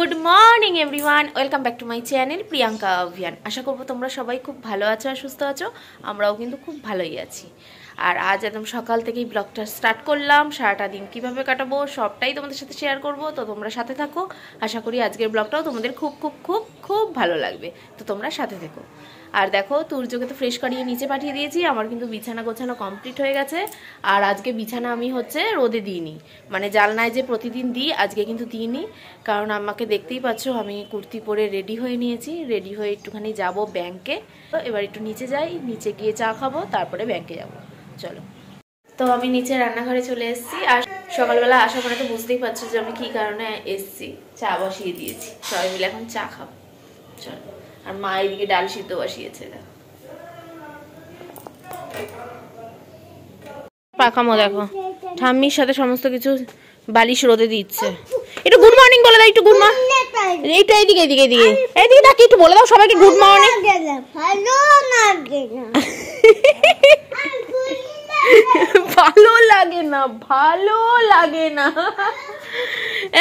Good morning everyone, welcome back to my channel Priyanka Abhiyan. আশা করবো তোমরা সবাই খুব ভালো আছো আর সুস্থ আছো। আমরাও কিন্তু খুব ভালোই আছি। আর আজ একদম সকাল থেকেই ব্লগটা স্টার্ট করলাম। সারাটা দিন কীভাবে কাটাবো সবটাই তোমাদের সাথে শেয়ার করব, তো তোমরা সাথে থাকো। আশা করি আজকের ব্লগটাও তোমাদের খুব খুব খুব খুব ভালো লাগবে, তো তোমরা সাথে থেকো। আর দেখো, তুর্যকে তো ফ্রেশ করিয়ে নিচে পাঠিয়ে দিয়েছি। আমার কিন্তু বিছানা গোছানো কমপ্লিট হয়ে গেছে। আর আজকে বিছানা আমি রোদে দিইনি, মানে জালনায় যে প্রতিদিন দিই আজকে কিন্তু দিইনি, কারণ আমাকে দেখতেই পাচ্ছ আমি কুর্তি পরে রেডি হয়ে নিয়েছি। রেডি হয়ে একটুখানি যাব ব্যাংকে। তো এবার একটু নিচে যাই, নিচে গিয়ে চা খাবো, তারপরে ব্যাংকে যাব। চলো, তো আমি নিচে রান্নাঘরে চলে এসেছি। আর সকালবেলা আসার পরে তো বুঝতেই পারছো যে আমি কী কারণে এসেছি। চা বসিয়ে দিয়েছি, সবাই মিলে এখন চা খাবো। চলো। আর মা এদিকে ডাল সিদ্ধ বসিয়েছে। পাকামো দেখো, ঠাম্মির সাথে সমস্ত কিছু বালিশ রোদে দিচ্ছে। একটু গুড মর্নিং বলে দাও, একটু গুড মর্নিং। এইটা এদিকে এদিকে এদিকে এদিকে তাকে একটু বলে দাও সবাইকে গুড মর্নিং। ভালো লাগে না, ভালো লাগে না।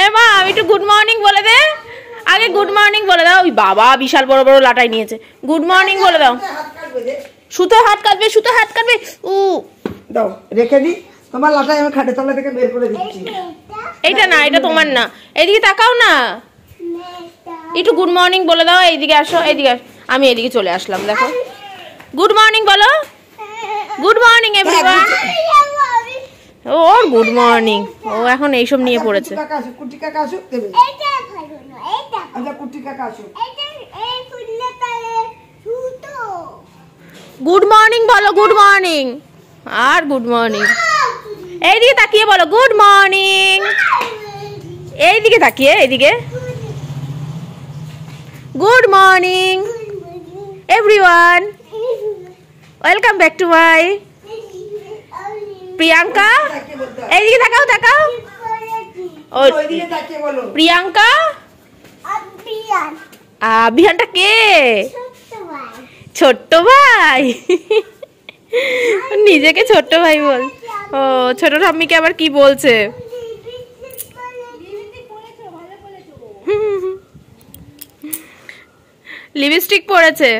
এ মা, আমি একটু গুড মর্নিং বলে দে। আগে গুড মর্নিং বলে দাও। ওই বাবা বিশাল বড় বড় লাটাই নিয়েছে। গুড মর্নিং বলে দাও। সুতো হাত কাটবে, সুতো হাত কাটবে। ও দাও, রেখে দি। তোমার লাটাই আমি খাটে তলা থেকে বের করে দিচ্ছি। এইটা না, এটা তোমার না। এদিকে তাকাও না, একটু গুড মর্নিং বলে দাও। এইদিকে আসো, এইদিকে। আমি এদিকে চলে আসলাম, দেখো। গুড মর্নিং বলো। Good morning everyone. ওর গুড মর্নিং। ও এখন এইসব নিয়ে পড়েছে। কুটি কাকা আসুক দেবে। আচ্ছা, কুটি কাকা আসুক। গুড মর্নিং বলো, গুড মর্নিং। আর গুড মর্নিং। এইদিকে তাকিয়ে বলো গুড মর্নিং। এইদিকে তাকিয়ে, এইদিকে। Good morning everyone, welcome back to মাই প্রিয়াঙ্কা। এইদিকে তাকাও, তাকাও। প্রিয়াঙ্কা। আবিহানটা কে? ছোট্ট ভাই। নিজেকে ছোট্ট ভাই বল। ও, ছোট ঠাম্মিকে আবার কি বলছে? লিপস্টিক পরেছে।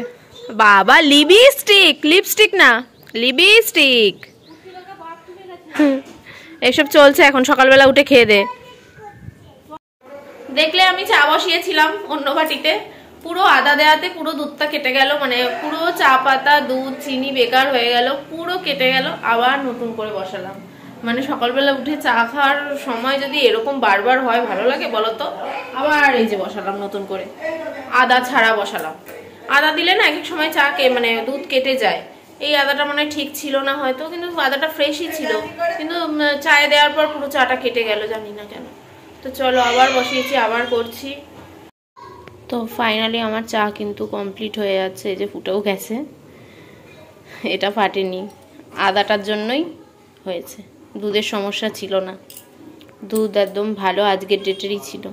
বাবা, লিপস্টিক, লিপস্টিক না, লিপস্টিক। এসব চলছে এখন সকালবেলা উঠে খেয়ে দে। দেখলে আমি চা বসিয়েছিলাম অন্য বাটিতে, পুরো আদা দেওয়াতে পুরো দুধটা কেটে গেল, মানে পুরো চা পাতা দুধ চিনি বেকার হয়ে গেল, পুরো কেটে গেল। আবার নতুন করে বসালাম। মানে সকালবেলা উঠে চা খাওয়ার সময় যদি এরকম বারবার হয় ভালো লাগে বলো তো? আবার এই যে বসালাম নতুন করে, আদা ছাড়া বসালাম। আদা দিলে না এক এক সময় চা মানে দুধ কেটে যায়। এই আদাটা মানে ঠিক ছিল না হয়তো, কিন্তু আদাটা ফ্রেশই ছিল, কিন্তু চায়ে দেওয়ার পর পুরো চাটা কেটে গেল, জানি না কেন। তো চলো, আবার বসিয়েছি, আবার করছি। তো ফাইনালি আমার চা কিন্তু কমপ্লিট হয়ে যাচ্ছে। এই যে ফুটেও গেছে, এটা ফাটেনি, আদাটার জন্যই হয়েছে। দুধের সমস্যা ছিল না, দুধ একদম ভালো আজকের ডেটেরই ছিল।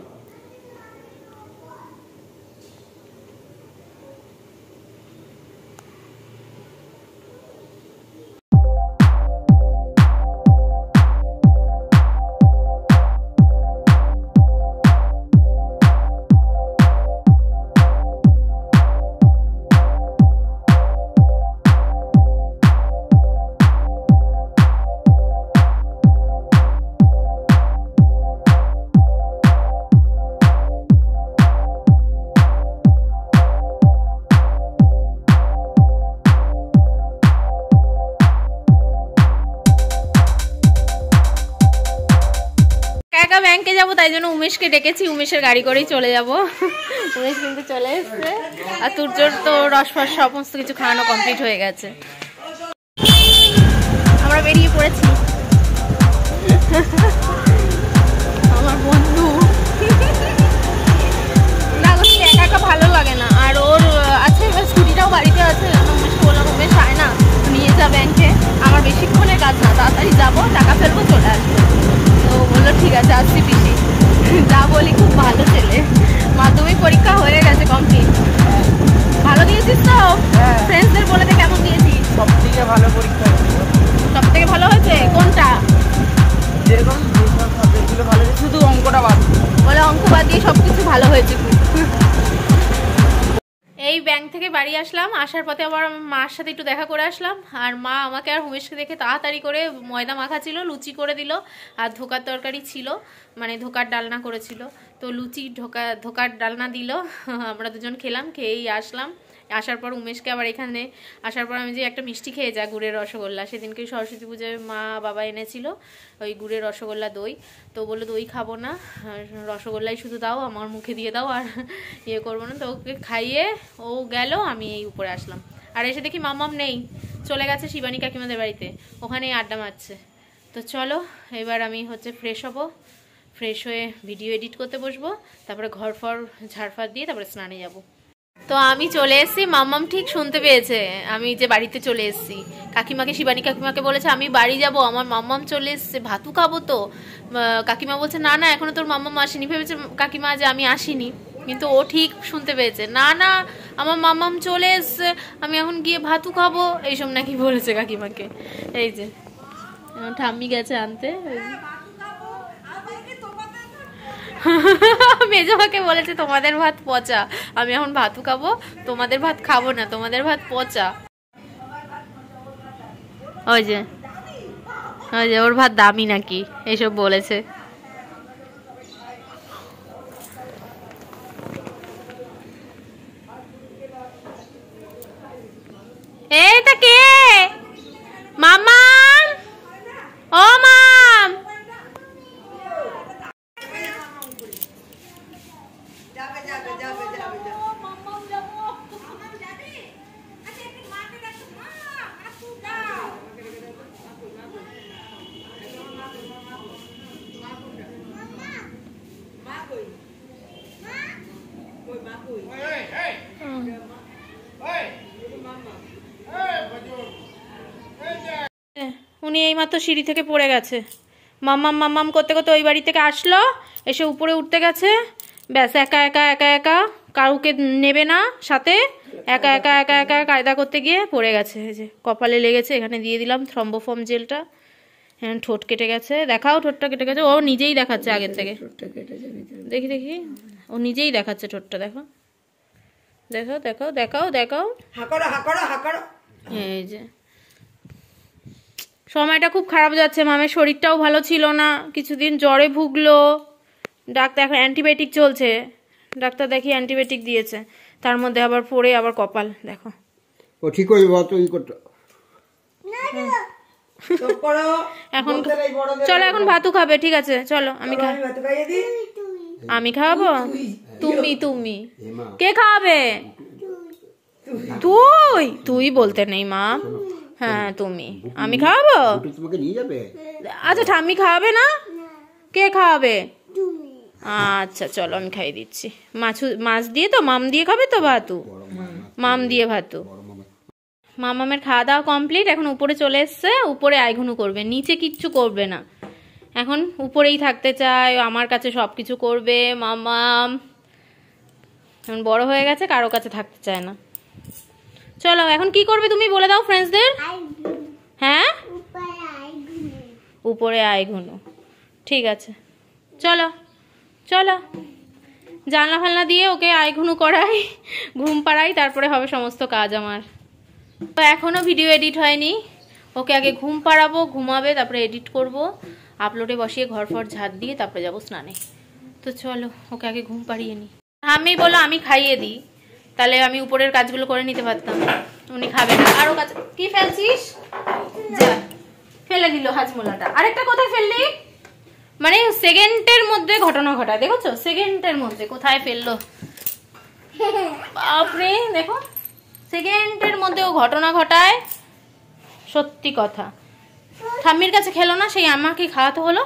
ব্যাংকে যাবো, তাই জন্য উমেশকে ডেকেছি। উমেশের গাড়ি করেই চলে যাব। উমেশ কিন্তু চলে এসছে। আর তুর্যর তো রসফস সমস্ত কিছু খাওয়ানো কমপ্লিট হয়ে গেছে। আমরা বেরিয়ে পড়েছি। আমার বন্ধু না, একা একা ভালো লাগে না। আর ওর আছে স্কুটিটাও বাড়িতে আছে। উমেশকে বললাম, উমেশ আয় না, নিয়ে যা ব্যাংকে। আমার বেশিক্ষণের কাজ না, তাড়াতাড়ি যাবো, টাকা ফেলবো, চলে আসবো। তো বললো ঠিক আছে, আসছি পিসি। যা বলি, খুব ভালো ছেলে। মাধ্যমিক পরীক্ষা হয়ে গেছে কমপ্লিট। ভালো দিয়েছিস তো? ফ্রেন্ডসদের বলে দে কেমন দিয়েছিস। সবথেকে ভালো পরীক্ষা। সবথেকে ভালো হয়েছে কোনটা? যেরকম আজকেই সব কিছু ভালো হয়েছে। এই ব্যাংক থেকে বাড়ি আসলাম, আসার পথে আবার আমার মার সাথে একটু দেখা করে আসলাম। আর মা আমাকে আর হুমেশকে দেখে তাড়াতাড়ি করে ময়দা মাখা ছিল, লুচি করে দিল। আর ধোকার তরকারি ছিল, মানে ধোকার ডালনা করেছিল, তো লুচি ধোকার ডালনা দিল। আমরা দুজন খেলাম, খেয়েই আসলাম। আসার পর উমেশকে আবার এখানে আসার পর আমি যে একটা মিষ্টি খেয়ে যা, গুড়ের রসগোল্লা, সেদিনকে সরস্বতী পুজোয় মা বাবা এনেছিল ওই গুড়ের রসগোল্লা দই, তো বললো দই খাবো না, রসগোল্লাই শুধু দাও, আমার মুখে দিয়ে দাও, আর ইয়ে করবো না। তো ওকে খাইয়ে ও গেল, আমি এই উপরে আসলাম। আর এসে দেখি মামাম নেই, চলে গেছে শিবানী কাকিমাদের বাড়িতে, ওখানেই আড্ডা মারছে। তো চলো এবার আমি হচ্ছে ফ্রেশ হব, ফ্রেশ হয়ে ভিডিও এডিট করতে বসবো, তারপরে ঘর ফর ঝাড়ফাড় দিয়ে তারপরে স্নানে যাব। তো আমি চলে এসেছি, মাম্মাম ঠিক শুনতে পেয়েছে আমি যে বাড়িতে চলে এসেছি। কাকিমাকে, শিবানী কাকিমাকে বলেছে আমি বাড়ি যাব, আমার মাম্মাম চলে এসছে, ভাতু খাবো। তো কাকিমা বলছে না না এখনো তোর মাম্মাম আসেনি। ভেবেছে কাকিমা যে আমি আসিনি, কিন্তু ও ঠিক শুনতে পেয়েছে, না না আমার মাম্মাম চলে এসছে, আমি এখন গিয়ে ভাতু খাবো, এইসব নাকি বলেছে কাকিমাকে। এই যে ঠাম্মি গেছে আনতে। মেজমাকে বলেছে তোমাদের ভাত পচা, আমি এখন ভাতু খাবো, তোমাদের ভাত খাবো না, তোমাদের ভাত পচা। ওই যে ওর ভাত দামি নাকি এইসব বলেছে। এইটা কে? মামাম, ও মাম। উনি এইমাত্র সিঁড়ি থেকে পড়ে গেছে, মাম্মাম মাম্মাম করতে করতে ওই বাড়ি থেকে আসলো, এসে উপরে উঠতে গেছে, ব্যাস একা একা একা একা, কাউকে নেবে না সাথে, একা একা একা একা কায়দা করতে গিয়ে পড়ে গেছে। এই যে কপালে লেগেছে, এখানে দিয়ে দিলাম থ্রম্বোফর্ম জেলটা। হ্যাঁ ঠোঁট কেটে গেছে, দেখাও ঠোঁটটা কেটে গেছে, ও নিজেই দেখাচ্ছে আগের থেকে। দেখি দেখি, ও নিজেই দেখাচ্ছে ঠোঁটটা, দেখো দেখো দেখো দেখাও দেখাও। এই যে সময়টা খুব খারাপ যাচ্ছে, মামের শরীরটাও ভালো ছিল না, কিছুদিন জ্বরে ভুগলো, ডাক্তার এখন অ্যান্টিবায়োটিক চলছে, ডাক্তার দেখি অ্যান্টিবায়োটিক দিয়েছে, তার মধ্যে আবার পড়ে আবার কপাল দেখো। ও ঠিক হয়ে যাবে তো, ই করতে এখন চলো এখন ভাতু খাবে, ঠিক আছে চলো আমি খাওয়াবো। তুমি কে খাওয়াবে? তুই বলতে নেই মা, হ্যাঁ তুমি, আমি খাওয়াবো। তোমাকে নিয়ে যাবে? আচ্ছা ঠাম্মি খাওয়াবে না, কে খাওয়াবে? আচ্ছা চলো আমি খাইয়ে দিচ্ছি। মাছ দিয়ে তো মাম দিয়ে খাবে তো ভাতু, মাম দিয়ে ভাতু। মামামের খাওয়া দাওয়া কমপ্লিট, এখন উপরে চলে এসছে, উপরে আইঘুনু করবে, নিচে কিচ্ছু করবে না, এখন উপরেই থাকতে চায়, আমার কাছে সব কিছু করবে। মামাম এখন বড় হয়ে গেছে, কারো কাছে থাকতে চায় না। চলো এখন কি করবে তুমি বলে দাও ফ্রেন্ডসদের। হ্যাঁ উপরে আইঘুনু, ঠিক আছে চলো চলো, জানলা ফালনা দিয়ে ওকে আইঘুনু করাই, ঘুম পাড়াই, তারপরে হবে সমস্ত কাজ আমার। তো এখনো ভিডিও এডিট হয়নি, ওকে আগে ঘুম পাড়াবো, ঘুমাবে, তারপরে এডিট করব, আপলোডে বসিয়ে ঘর ফর ঝাড় দিয়ে তারপরে যাবো স্নানে। তো চলো ওকে আগে ঘুম পাড়িয়ে নি। আমি বলো আমি খাইয়ে দিই, তাহলে আমি উপরের কাজগুলো করে নিতে পারতাম, উনি খাবে না। আরো কাজ কি ফেলছিস? যা ফেলে দিল হাজমোলাটা, আরেকটা কোথায় ফেললি? মানে সেকেন্ডের মধ্যে ঘটনা ঘটায়, দেখছো সেকেন্ডের মধ্যে কোথায় ফেললো, বাপরে দেখো সেকেন্ডের মধ্যে ও ঘটনা ঘটায়, সত্যি কথা। ঠাম্মির কাছে খেলো না, সেই আমাকে খাওয়াতে হলো,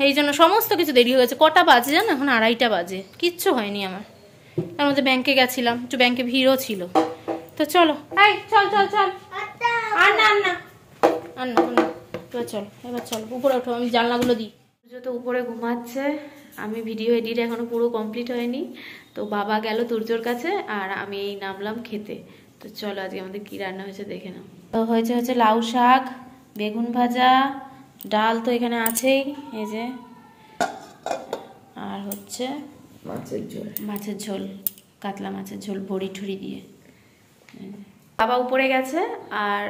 এই জন্য সমস্ত কিছু দেরি হয়েছে। কটা বাজে জানো? এখন 2:30 বাজে, কিচ্ছু হয়নি আমার। তার মধ্যে ব্যাংকে গেছিলাম, একটু ব্যাংকে ভিড়ও ছিল। তো চলো এই চল চল চল, আর না এবার চলো উপরে ওঠো, আমি জানলাগুলো দিই। তো উপরে ঘুমাচ্ছে, আমি ভিডিও এডিট এখনো পুরো কমপ্লিট হয়নি। তো বাবা গেল তুর্যর কাছে, আর আমি এই নামলাম খেতে। তো চলো আজকে আমাদের কি রান্না হয়েছে দেখে নাও। তো হয়েছে লাউ শাক, বেগুন ভাজা, ডাল তো এখানে আছেই, এই যে, আর হচ্ছে মাছের ঝোল, কাতলা মাছের ঝোল বড়ি ঠুরি দিয়ে। বাবা উপরে গেছে আর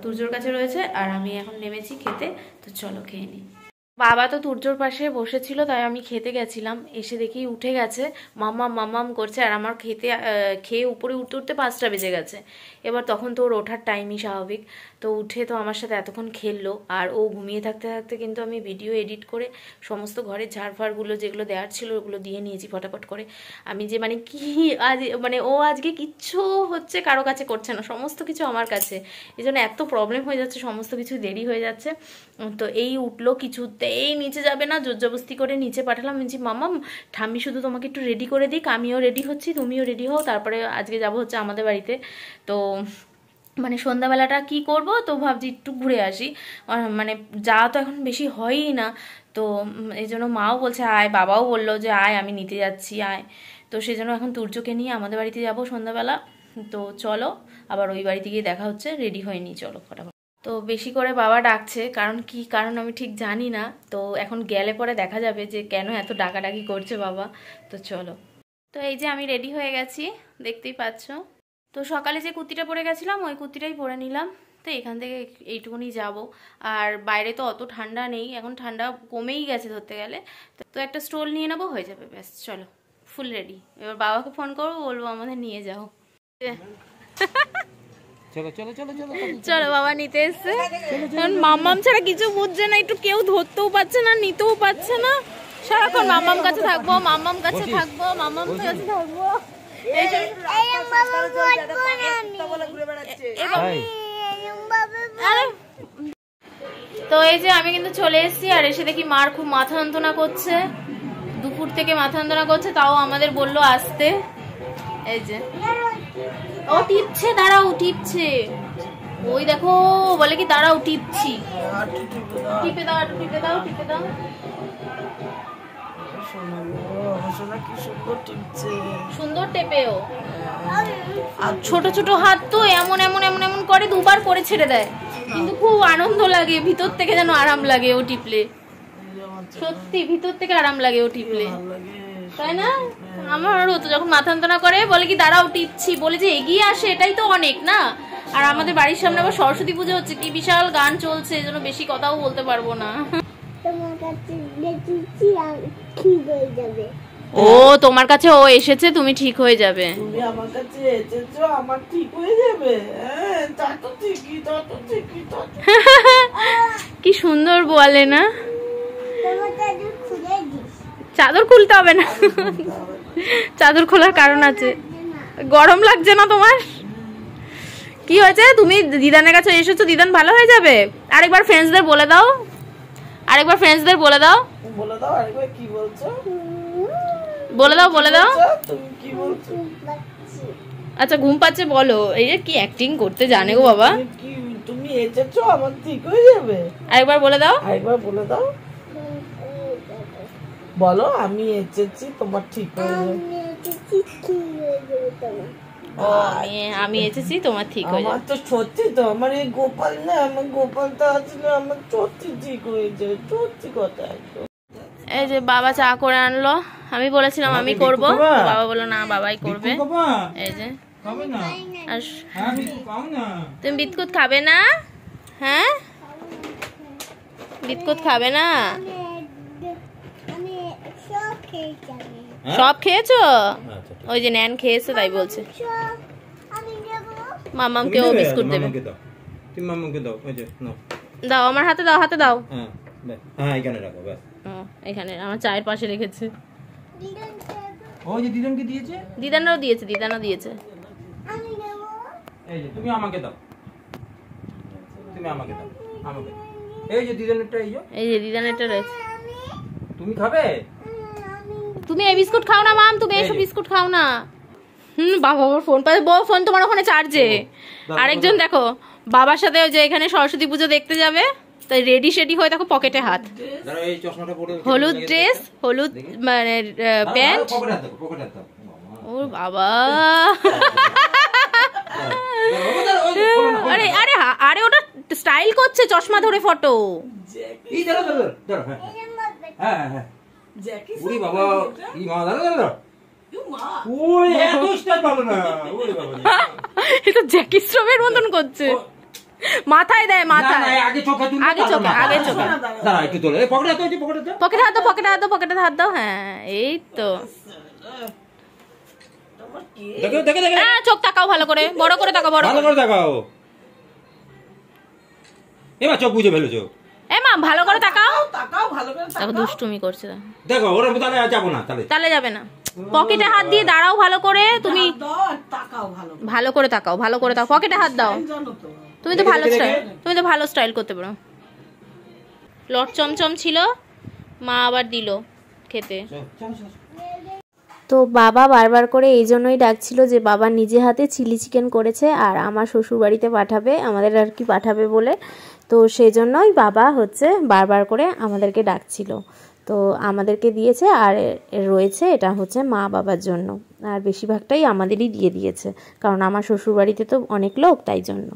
তুর্যর কাছে রয়েছে, আর আমি এখন নেমেছি খেতে। তো চলো খেয়ে নিই। বাবা তো তুর্যর পাশে বসেছিল, তাই আমি খেতে গেছিলাম। এসে দেখি উঠে গেছে, মাম্মাম করছে। আর আমার খেয়ে উপরে উঠতে উঠতে 5টা বেজে গেছে। এবার তখন তো ওর ওঠার টাইমই স্বাভাবিক। তো উঠে তো আমার সাথে এতক্ষণ খেললো। আর ও ঘুমিয়ে থাকতে থাকতে কিন্তু আমি ভিডিও এডিট করে সমস্ত ঘরের ঝাড়ফাড়গুলো যেগুলো দেওয়ার ছিল ওগুলো দিয়ে নিয়েছি ফটাফট করে। আমি যে মানে কি আজ মানে ও আজকে কিচ্ছু হচ্ছে কারো কাছে করছে না, সমস্ত কিছু আমার কাছে। এই জন্য এত প্রবলেম হয়ে যাচ্ছে, সমস্ত কিছু দেরি হয়ে যাচ্ছে। তো এই উঠলো, কিছুতেই নিচে যাবে না, জোরজবস্তি করে নিচে পাঠালাম। বলছি মাম্মাম ঠাম্মি শুধু তোমাকে একটু রেডি করে দিক, আমিও রেডি হচ্ছি, তুমিও রেডি হও, তারপরে আজকে যাবো হচ্ছে আমাদের বাড়িতে। তো মানে সন্ধ্যাবেলাটা কি করব, তো ভাবছি একটু ঘুরে আসি। মানে যা তো এখন বেশি হয়ই না। তো এই জন্য মাও বলছে আয়, বাবাও বললো যে আয়, আমি নিতে যাচ্ছি আয়। তো সেই জন্য এখন তুর্যকে নিয়ে আমাদের বাড়িতে যাব সন্ধ্যাবেলা। তো চলো আবার ওই বাড়িতে গিয়ে দেখা হচ্ছে, রেডি হয়নি, চলো ফটাফট। তো বেশি করে বাবা ডাকছে, কারণ কি কারণ আমি ঠিক জানি না। তো এখন গেলে পরে দেখা যাবে যে কেন এত ডাকাডাকি করছে বাবা। তো চলো। তো এই যে আমি রেডি হয়ে গেছি, দেখতেই পাচ্ছ। তো সকালে যে কুর্তিটা পরে গেছিলাম ওই কুর্তিটাই পরে নিলাম। তো এখান থেকে এইটুকুনি যাব। আর বাইরে তো অত ঠান্ডা নেই, এখন ঠান্ডা কমেই গেছে ধরতে গেলে। তো একটা স্টোল নিয়ে নেবো, হয়ে যাবে ব্যাস। চলো ফুল রেডি। এবার বাবাকে ফোন করবো, বলবো আমাদের নিয়ে যাও। চলো চলো চলো চলো চলো বাবা নিতে এসছে। কারণ মাম্মাম ছাড়া কিছু বুঝছে না, একটু কেউ ধরতেও পারছে না, নিতেও পারছে না। সারাক্ষণ মাম্মাম কাছে থাকবো, মাম্মাম কাছে থাকবো, মাম্মাম কাছে থাকবো। তো এই যে আমি কিন্তু চলে এসেছি, আর এসে দেখি মার খুব মাথা যন্ত্রণা করছে, দুপুর থেকে মাথা যন্ত্রণা করছে। তাও আমাদের বললো আসতে। এই যে ও টিপছে, দাঁড়াও টিপছে, ওই দেখো বলে কি দাঁড়াও টিপছি। টিপে দাও, টিপে দাও, টিপে দাও। সুন্দর টেপেও, ছোট ছোট হাত তো এমন এমন এমন এমন করে, দুবার করে ছেড়ে দেয়, কিন্তু খুব আনন্দ লাগে, ভিতর থেকে যেন আরাম লাগে ও টিপলে। সত্যি ভিতর থেকে আরাম লাগে ও টিপলে, তাই না? আমারও তো যখন মাথা যন্ত্রণা করে বলে কি দাঁড়াও টিপছি, বলে যে এগিয়ে আসে, এটাই তো অনেক না। আর আমাদের বাড়ির সামনে আবার সরস্বতী পুজো হচ্ছে, কি বিশাল গান চলছে, এজন্য বেশি কথাও বলতে পারবো না। ও তোমার কাছে ও এসেছে, তুমি ঠিক হয়ে যাবে। তুমি আমার কাছে এসেছো, আমার ঠিক হয়ে যাবে। হ্যাঁ তা তো ঠিকই, তা তো ঠিকই। কি সুন্দর বলে না। চাদর খুলতে হবে না, চাদর খোলার কারণ আছে। গরম লাগছে না তোমার? কি হয়েছে, তুমি দিদানের কাছে এসেছো, দিদান ভালো হয়ে যাবে। আরেকবার ফ্রেন্ডসদের বলে দাও, আরেকবার ফ্রেন্ডসদের বলে দাও, বলে দাও আরেকবার। কি বলছো? বলে দাও, বলে দাও। তুমি কি বলছো? আচ্ছা ঘুম পাচ্ছে বলো। এই যে কি অ্যাক্টিং করতে জানে গো বাবা। তুমি এসেছো, আমার ঠিক হয়ে যাবে। আরেকবার বলে দাও, আরেকবার বলে দাও। বলো আমি এসেছি, তোমার ঠিক হয়ে যাবে। আমি এসেছি, তোমার ঠিক হয়ে যাবে। আমার তো সত্যি তো, আমার এই গোপাল না, আমার গোপালটা আসলে আমার সত্যি ঠিক হয়ে যাবে, সত্যি কথা একদম। এই যে বাবা চা করে আনলো, আমি বলেছিলাম আমি করব, বাবা বললো না বাবাই করবে। এই যে তুমি বিস্কুট খাবে না? হ্যাঁ বিস্কুট খাবে না? সব খেয়েছো? ওই যে ন্যান খেয়েছে তাই বলছে। মামামকে ও বিস্কুট দেবে। তুমি মামাকে দাও, ওই যে নাও। দাও আমার হাতে দাও, হাতে দাও। হ্যাঁ হ্যাঁ এখানে রাখো ব্যাস। এখানে আমার চায়ের পাশে রেখেছে। ওই যে দিদানকে দিয়েছে, দিদানও দিয়েছে, দিদানও দিয়েছে। এই যে তুমি আমাকে দাও, তুমি আমাকে দাও, আমাকে। এই যে দিদানেরটা, এই যে দিদানেরটা রয়েছে। তুমি খাবে? তুমি এই বিস্কুট খাও না মাম, তুমি এইসব বিস্কুট খাও না। বাবা আবার ফোন পায়, ফোন তোমার ওখানে চার্জে। আরেকজন দেখো বাবার সাথে ওই যে এখানে সরস্বতী পুজো দেখতে যাবে, তাই রেডি শেডি হয়ে দেখো, পকেটে হাত, হলুদ ড্রেস, হলুদ মানে প্যান্ট। ও বাবা আরে আরে আরে ওটা স্টাইল করছে, চশমা ধরে ফটো। ওরে বাবা ই মা দাঁড়া ওই এত স্টাইল ভালো না ওরে বাবা এটা জ্যাকি শ্রফের মতন করছে মাথায় দেয় মাথায় আগে চোখে তুলে আগে চোখে দাঁড়া একটু তোলে পকেটে হাত দাও পকেটে হাত দাও হ্যাঁ এই তো দেখো চোখ তাকাও ভালো করে বড় করে তাকাও ভালো করে তাকাও এবার চোখ বুঝে ফেলেছো মা ভালো করে তাকাও ভালো করে দেখো দুষ্টুমি করছে দেখো ওর তাহলে যাবো না তাহলে যাবে না পকেটে হাত দিয়ে দাঁড়াও ভালো করে তুমি ভালো করে তাকাও পকেটে হাত দাও তুমি তো ভালো স্টাইল করতে পারো লট চমচম ছিল মা আবার দিল খেতে তো বাবা বারবার করে এই জন্যই ডাকছিল যে বাবা নিজে হাতে চিলি চিকেন করেছে আর আমার শ্বশুর বাড়িতে পাঠাবে আমাদের আর কি পাঠাবে বলে তো সেই জন্যই বাবা হচ্ছে বারবার করে আমাদেরকে ডাকছিল তো আমাদেরকে দিয়েছে আর রয়েছে এটা হচ্ছে মা বাবার জন্য আর বেশিরভাগটাই আমাদেরই দিয়ে দিয়েছে কারণ আমার শ্বশুর বাড়িতে তো অনেক লোক তাই জন্য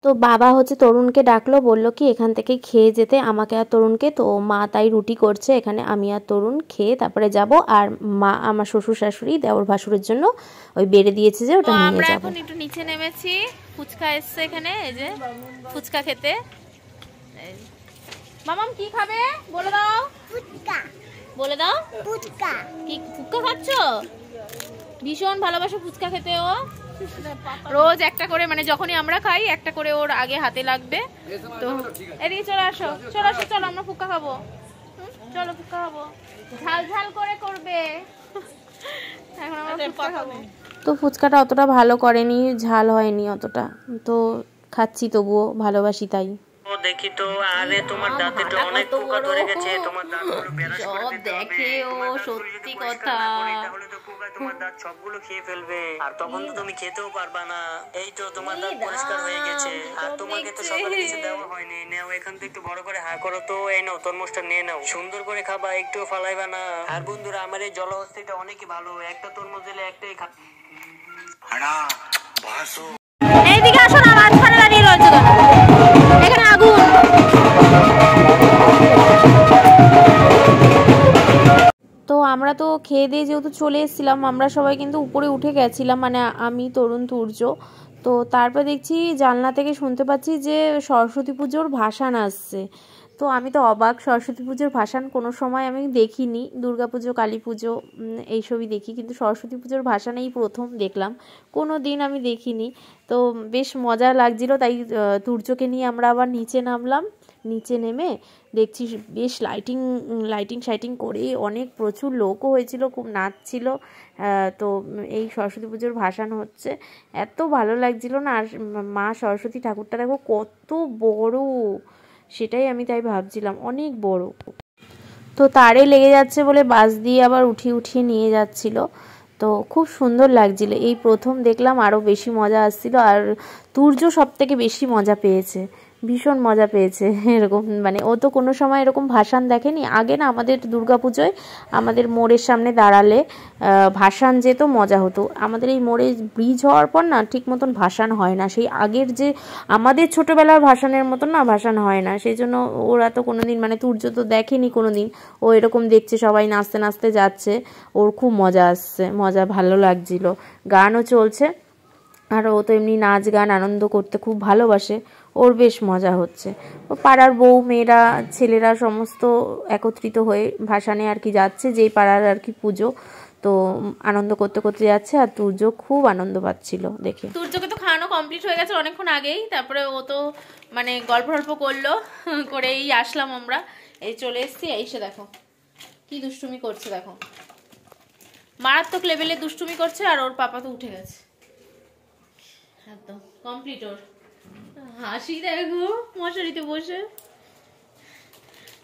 তো বাবা হচ্ছে তরুণকে ডাকলো বললো কি এখান থেকে খেয়ে যেতে আমাকে আর তরুণকে তো মা তাই রুটি করছে এখানে আমি আর তরুণ খেয়ে তারপরে যাব আর মা আমার শ্বশুর শাশুড়ি দেওর ভাসুরের জন্য ওই বেড়ে দিয়েছে যে ওটা নিয়ে যাব আমরা এখন একটু নিচে নেমেছি ফুচকা এসছে এখানে এই যে ফুচকা খেতে মামাম কি খাবে বলে দাও ফুচকা কি ফুচকা খাচ্ছো ভীষণ ভালোবাসো ফুচকা খেতে ও রোজ একটা করে মানে যখনই আমরা খাই একটা করে ওর আগে হাতে লাগবে তো এদিকে চলো আমরা ফুচকা খাবো চলো ফুচকা খাবো ঝাল করে করবে এখন আমরা ফুচকা খাবো তো ফুচকাটা অতটা ভালো করেনি ঝাল হয়নি অতটা তো খাচ্ছি তবুও ভালোবাসি তাই দেখি তো আরে তোমার দাঁতে অনেক পোকা ধরে গেছে তোমার দাঁতগুলো বেরাস করে দিতে হবে দেখে ও সত্যি কথা তাহলে তো পোকা তোমার দাঁত সবগুলো খেয়ে ফেলবে আর তখন তো তুমি খেতেও পারবা না এই তো তোমার দাঁত পরিষ্কার হয়ে গেছে আর তোমাকে তো সকালে কিছু দেওয়া হয়নি নাও এখান থেকে একটু বড় করে হা করো তো এই নাও তরমুজটা নিয়ে নাও সুন্দর করে খাবা একটু ফালাইবা না আর বন্ধুরা আমার এই জলহস্তিটা অনেকই ভালো একটা তরমুজ দিলে একটাই খা হাড়া ভাসো এইদিকে আসো না মাঝখানে দাঁড়িয়ে রয়েছে এখানে আগুন তো আমরা তো খেয়ে দিয়ে যেহেতু চলে এসেছিলাম আমরা সবাই কিন্তু উপরে উঠে গেছিলাম মানে আমি তরুণ তুর্য তো তারপর দেখছি জানলা থেকে শুনতে পাচ্ছি যে সরস্বতী পুজোর ভাসান আসছে তো আমি তো অবাক সরস্বতী পুজোর ভাসান কোনো সময় আমি দেখিনি দুর্গাপুজো কালী পুজো এইসবই দেখি কিন্তু সরস্বতী পুজোর ভাসান এই প্রথম দেখলাম কোনো দিন আমি দেখিনি তো বেশ মজা লাগছিল তাই তুর্যকে নিয়ে আমরা আবার নিচে নামলাম নিচে নেমে দেখছি বেশ লাইটিং করে অনেক প্রচুর লোকও হয়েছিল খুব নাচছিল তো এই সরস্বতী পুজোর ভাসান হচ্ছে এত ভালো লাগছিল না আর মা সরস্বতী ঠাকুরটা দেখো কত বড় সেটাই আমি তাই ভাবছিলাম অনেক বড় তো তারে লেগে যাচ্ছে বলে বাস দিয়ে আবার উঠিয়ে নিয়ে যাচ্ছিল তো খুব সুন্দর লাগছিল এই প্রথম দেখলাম আরও বেশি মজা আসছিল আর তুর্য সব থেকে বেশি মজা পেয়েছে ভীষণ মজা পেয়েছে এরকম মানে ও তো কোনো সময় এরকম ভাসান দেখেনি আগে না আমাদের দুর্গাপুজোয় আমাদের মোড়ের সামনে দাঁড়ালে ভাসান যেত মজা হতো আমাদের এই মোড়ে ব্রিজ হওয়ার পর না ঠিক মতন ভাসান হয় না সেই আগের যে আমাদের ছোটোবেলার ভাসানের মতন না ভাসান হয় না সেই জন্য ওরা তো কোনো দিন মানে তুর্য তো দেখেনি কোনো দিন ও এরকম দেখছে সবাই নাচতে নাচতে যাচ্ছে ওর খুব মজা আসছে মজা ভালো লাগছিল গানও চলছে আর ও তো এমনি নাচ গান আনন্দ করতে খুব ভালোবাসে ওর বেশ মজা হচ্ছে ও পাড়ার বউ মেয়েরা ছেলেরা সমস্ত একত্রিত হয়ে ভাসানে আর কি যাচ্ছে যেই পাড়ার আর কি পুজো তো আনন্দ করতে করতে যাচ্ছে আর তুর্য খুব আনন্দ পাচ্ছিল দেখে তুর্যকে তো খাওয়ানো কমপ্লিট হয়ে গেছে অনেকক্ষণ আগেই তারপরে ও তো মানে গল্প করলো করেই আসলাম আমরা এই চলে এসছি এসে দেখো কি দুষ্টুমি করছে দেখো মারাত্মক লেভেলে দুষ্টুমি করছে আর ওর পাপা তো উঠে গেছে একদম কমপ্লিট ওর হাসি দেখো মশারিতে বসে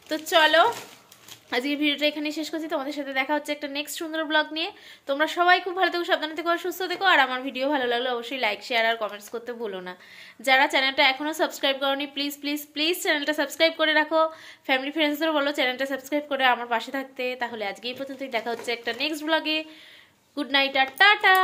তো চলো আজকের ভিডিওটা এখানে শেষ করছি তোমাদের সাথে দেখা হচ্ছে একটা নেক্সট সুন্দর ব্লগ নিয়ে তোমরা সবাই খুব ভালো থেকো সাবধানে থেকো আর সুস্থ থেকো আর আমার ভিডিও ভালো লাগলে অবশ্যই লাইক শেয়ার আর কমেন্টস করতে ভুলো না যারা চ্যানেলটা এখনো সাবস্ক্রাইব করোনি প্লিজ চ্যানেলটা সাবস্ক্রাইব করে রাখো ফ্যামিলি ফ্রেন্ডসদেরও বলো চ্যানেলটা সাবস্ক্রাইব করে আমার পাশে থাকতে তাহলে আজকে এই পর্যন্তই দেখা হচ্ছে একটা নেক্সট ব্লগে গুড নাইট আর টাটা